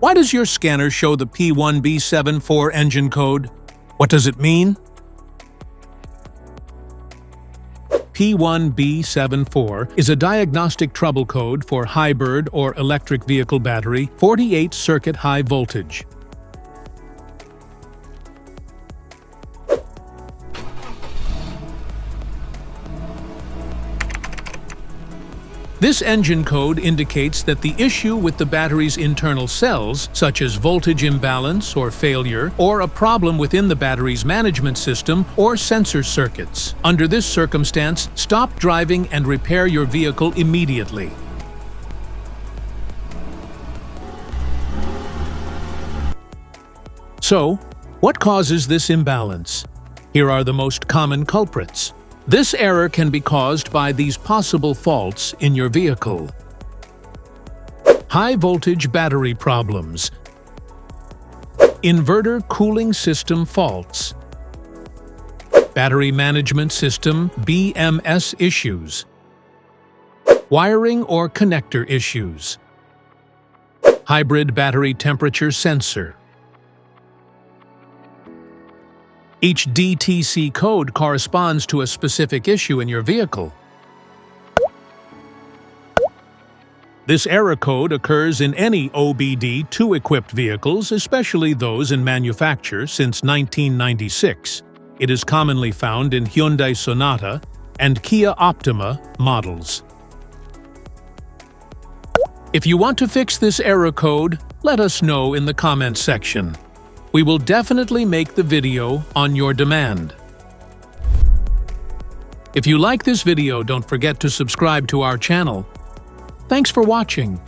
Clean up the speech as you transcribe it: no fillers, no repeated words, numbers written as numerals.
Why does your scanner show the P1B74 engine code? What does it mean? P1B74 is a diagnostic trouble code for hybrid or electric vehicle battery 48-circuit high voltage. This engine code indicates that the issue with the battery's internal cells, such as voltage imbalance or failure, or a problem within the battery's management system or sensor circuits. Under this circumstance, stop driving and repair your vehicle immediately. So, what causes this imbalance? Here are the most common culprits. This error can be caused by these possible faults in your vehicle. High-voltage battery problems. Inverter cooling system faults. Battery management system BMS issues. Wiring or connector issues. Hybrid battery temperature sensor. Each DTC code corresponds to a specific issue in your vehicle. This error code occurs in any OBD2 equipped vehicles, especially those in manufacture since 1996. It is commonly found in Hyundai Sonata and Kia Optima models. If you want to fix this error code, let us know in the comments section. We will definitely make the video on your demand. If you like this video, don't forget to subscribe to our channel. Thanks for watching.